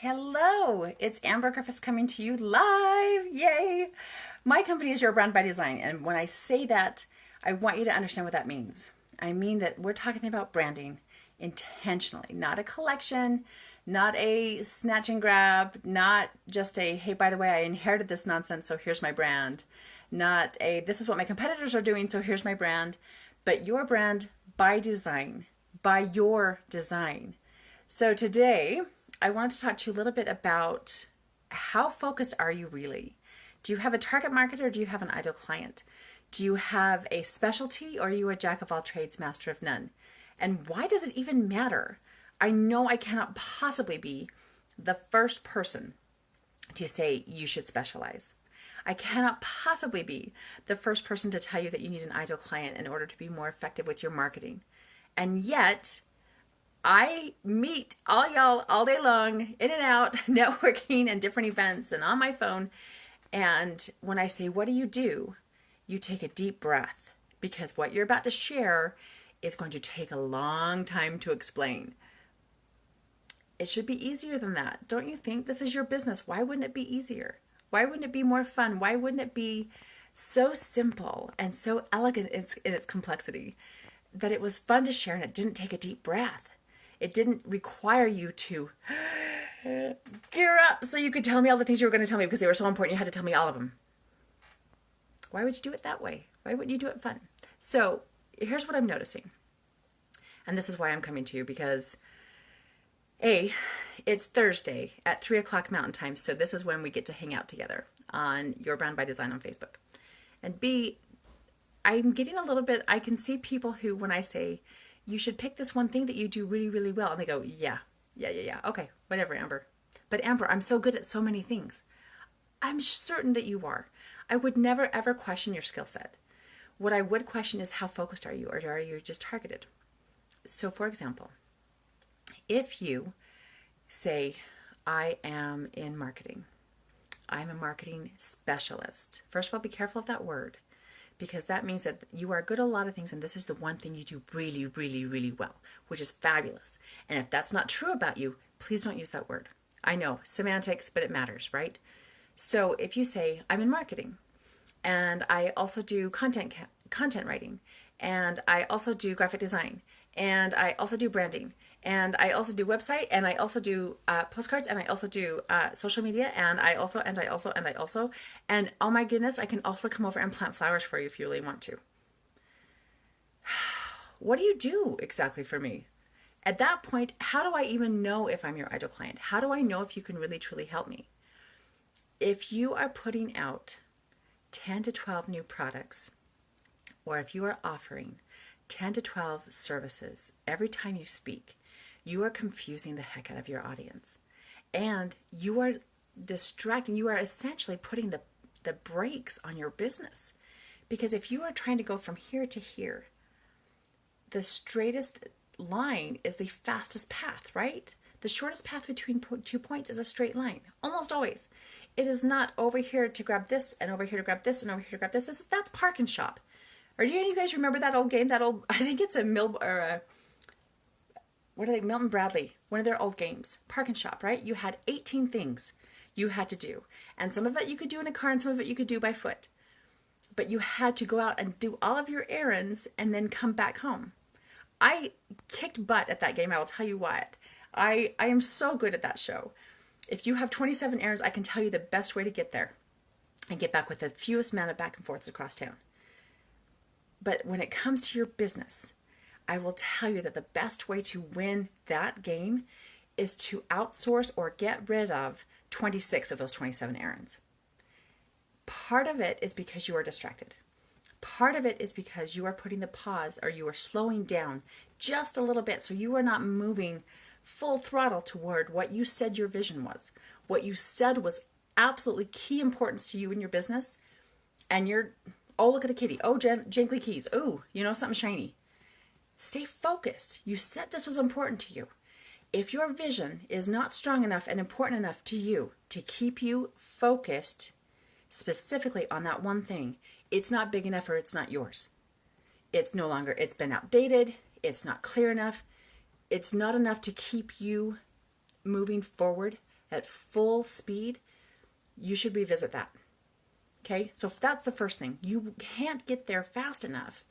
Hello, it's Amber Griffiths coming to you live. Yay! My company is Your Brand by Design, and when I say that, I want you to understand what that means. I mean that we're talking about branding intentionally, not a collection, not a snatch and grab, not just a, hey, by the way, I inherited this nonsense, so here's my brand, not a, this is what my competitors are doing, so here's my brand, but your brand by design, by your design. So today, I wanted to talk to you a little bit about how focused are you really? Do you have a target market or do you have an ideal client? Do you have a specialty or are you a jack of all trades, master of none? And why does it even matter? I know I cannot possibly be the first person to say you should specialize. I cannot possibly be the first person to tell you that you need an ideal client in order to be more effective with your marketing. And yet, I meet all y'all all day long, in and out, networking and different events and on my phone. And when I say, what do? You take a deep breath because what you're about to share is going to take a long time to explain. It should be easier than that. Don't you think? This is your business. Why wouldn't it be easier? Why wouldn't it be more fun? Why wouldn't it be so simple and so elegant in its complexity that it was fun to share and it didn't take a deep breath? It didn't require you to gear up so you could tell me all the things you were going to tell me because they were so important you had to tell me all of them. Why would you do it that way? Why wouldn't you do it fun? So here's what I'm noticing. And this is why I'm coming to you because it's Thursday at 3 o'clock Mountain Time. So this is when we get to hang out together on Your Brand by Design on Facebook. And B, I'm getting a little bit, I can see people who, when I say, you should pick this one thing that you do really, really well. And they go, yeah. Okay, whatever, Amber. But Amber, I'm so good at so many things. I'm certain that you are. I would never, ever question your skill set. What I would question is how focused are you, or are you just targeted? So for example, if you say, I am in marketing. I'm a marketing specialist. First of all, be careful of that word, because that means that you are good at a lot of things and this is the one thing you do really, really, really well, which is fabulous. And if that's not true about you, please don't use that word. I know, semantics, but it matters, right? So if you say, I'm in marketing, and I also do content writing, and I also do graphic design, and I also do branding, and I also do website, and I also do postcards, and I also do social media, and I also, and oh my goodness, I can also come over and plant flowers for you if you really want to. What do you do exactly for me? At that point, how do I even know if I'm your ideal client? How do I know if you can really, truly help me? If you are putting out 10 to 12 new products, or if you are offering 10 to 12 services every time you speak, you are confusing the heck out of your audience. And you are distracting, you are essentially putting the brakes on your business. Because if you are trying to go from here to here, the straightest line is the fastest path, right? The shortest path between 2 points is a straight line, almost always. It is not over here to grab this, and over here to grab this, and over here to grab this. That's Park and Shop. Or do any of you guys remember that old game? I think it's Milton Bradley, one of their old games, Park and Shop, right? You had 18 things you had to do. And some of it you could do in a car and some of it you could do by foot. But you had to go out and do all of your errands and then come back home. I kicked butt at that game. I will tell you what. I am so good at that show. If you have 27 errands, I can tell you the best way to get there and get back with the fewest amount of back and forths across town. But when it comes to your business, I will tell you that the best way to win that game is to outsource or get rid of 26 of those 27 errands. Part of it is because you are distracted. Part of it is because you are putting the pause, or you are slowing down just a little bit so you are not moving full throttle toward what you said your vision was. What you said was absolutely key importance to you in your business. And you're, oh, look at the kitty. Oh, jangly keys. Oh, something shiny. Stay focused. You said this was important to you. If your vision is not strong enough and important enough to you to keep you focused specifically on that one thing, it's not big enough or it's not yours. It's been outdated. It's not clear enough. It's not enough to keep you moving forward at full speed, you should revisit that. Okay, so if that's the first thing. You can't get there fast enough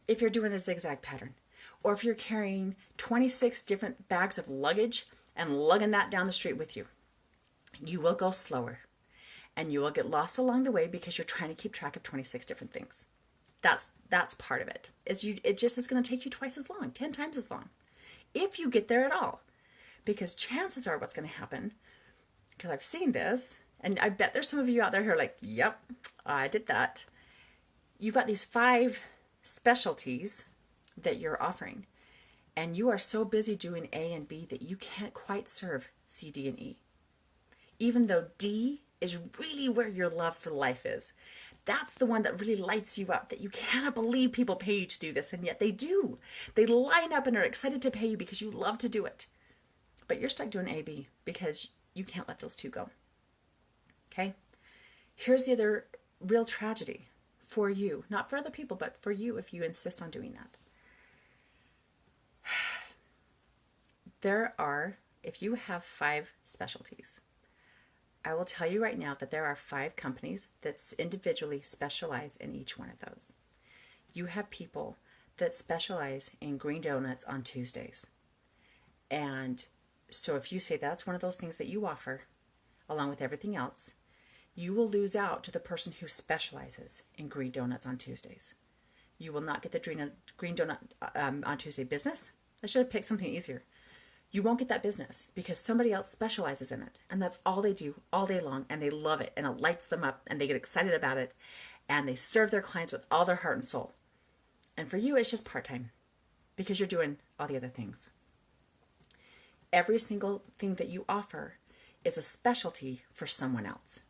if you're doing a zigzag pattern, or if you're carrying 26 different bags of luggage and lugging that down the street with you. You will go slower, and you will get lost along the way because you're trying to keep track of 26 different things. That's part of it. It just is going to take you twice as long, 10 times as long, if you get there at all. Because chances are what's going to happen, because I've seen this, and I bet there's some of you out there who are like, yep, I did that. You've got these 5 specialties that you're offering, and you are so busy doing A and B that you can't quite serve C, D, and E. Even though D is really where your love for life is. That's the one that really lights you up, that you cannot believe people pay you to do this, and yet they do. They line up and are excited to pay you because you love to do it. But you're stuck doing A, B because you can't let those 2 go. Okay? Here's the other real tragedy for you, not for other people, but for you if you insist on doing that. If you have 5 specialties, I will tell you right now that there are 5 companies that individually specialize in each one of those. You have people that specialize in green donuts on Tuesdays. And so if you say that's one of those things that you offer, along with everything else, you will lose out to the person who specializes in green donuts on Tuesdays. You will not get the green donut on Tuesday business. I should have picked something easier. You won't get that business because somebody else specializes in it. And that's all they do all day long. And they love it. And it lights them up. And they get excited about it. And they serve their clients with all their heart and soul. And for you, it's just part-time because you're doing all the other things. Every single thing that you offer is a specialty for someone else.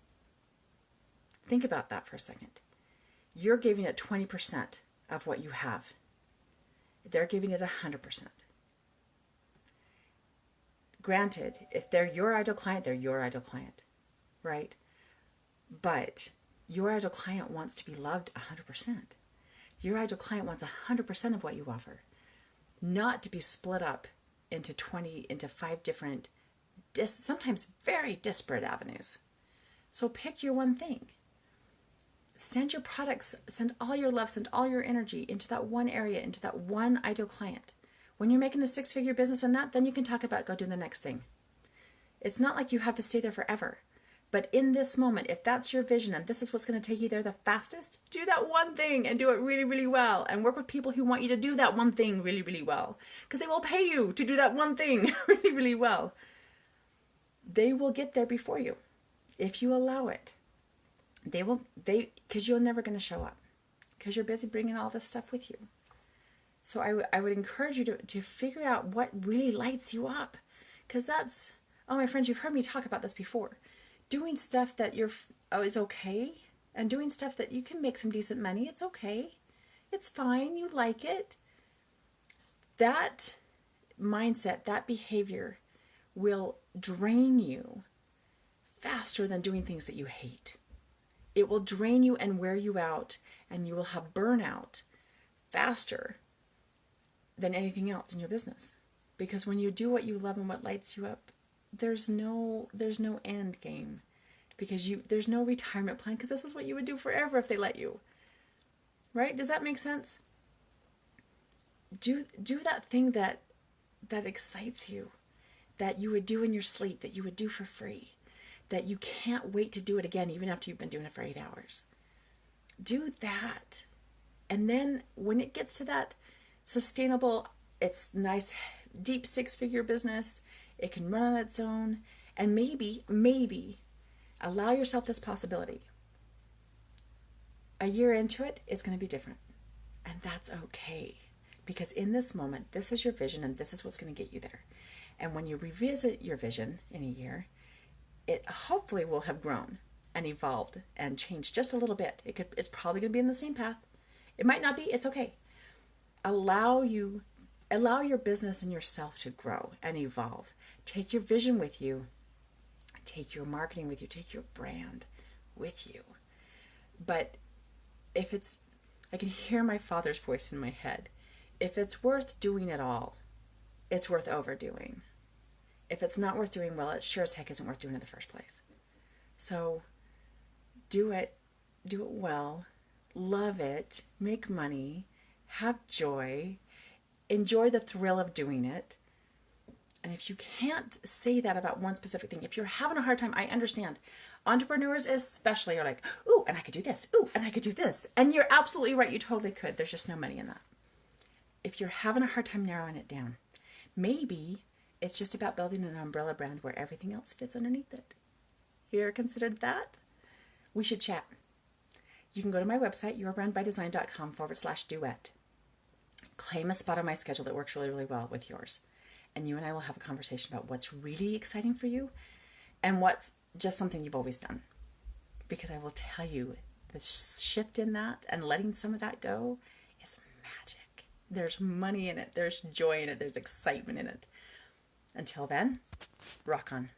Think about that for a second. You're giving it 20% of what you have. They're giving it 100%. Granted, if they're your ideal client, they're your ideal client, right? But your ideal client wants to be loved 100%. Your ideal client wants 100% of what you offer, not to be split up into 5 different, sometimes very disparate avenues. So pick your one thing. Send your products, send all your love, send all your energy into that one area, into that one ideal client. When you're making a 6-figure business in that, then you can talk about go do the next thing. It's not like you have to stay there forever. But in this moment, if that's your vision and this is what's going to take you there the fastest, do that one thing and do it really, really well. And work with people who want you to do that one thing really, really well. Because they will pay you to do that one thing really, really well. They will get there before you if you allow it. Because you're never going to show up. Because you're busy bringing all this stuff with you. So I would encourage you to figure out what really lights you up. Because that's, my friends, you've heard me talk about this before. Doing stuff that is okay, and doing stuff that you can make some decent money, it's okay. It's fine, you like it. That mindset, that behavior will drain you faster than doing things that you hate. It will drain you and wear you out, and you will have burnout faster than anything else in your business. Because when you do what you love and what lights you up, there's no end game, because there's no retirement plan, because this is what you would do forever if they let you. Right? Does that make sense? Do that thing that excites you, that you would do in your sleep, that you would do for free, that you can't wait to do it again even after you've been doing it for 8 hours. Do that. And then when it gets to that sustainable, it's nice, deep 6-figure business, it can run on its own, and maybe allow yourself this possibility. A year into it, it's going to be different. And that's okay. Because in this moment, this is your vision and this is what's going to get you there. And when you revisit your vision in a year, it hopefully will have grown and evolved and changed just a little bit. It's probably going to be in the same path. It might not be. It's okay. Allow your business and yourself to grow and evolve. Take your vision with you. Take your marketing with you. Take your brand with you. But I can hear my father's voice in my head. If it's worth doing it all, it's worth overdoing. If it's not worth doing well, it sure as heck isn't worth doing in the first place. So do it well, love it, make money, have joy, enjoy the thrill of doing it. And if you can't say that about one specific thing, if you're having a hard time, I understand. Entrepreneurs especially are like, ooh, and I could do this. Ooh, and I could do this. And you're absolutely right. You totally could. There's just no money in that. If you're having a hard time narrowing it down, maybe it's just about building an umbrella brand where everything else fits underneath it. You ever considered that? We should chat. You can go to my website, yourbrandbydesign.com/duet. Claim a spot on my schedule that works really, really well with yours. And you and I will have a conversation about what's really exciting for you and what's just something you've always done. Because I will tell you, the shift in that and letting some of that go is magic. There's money in it. There's joy in it. There's excitement in it. Until then, rock on.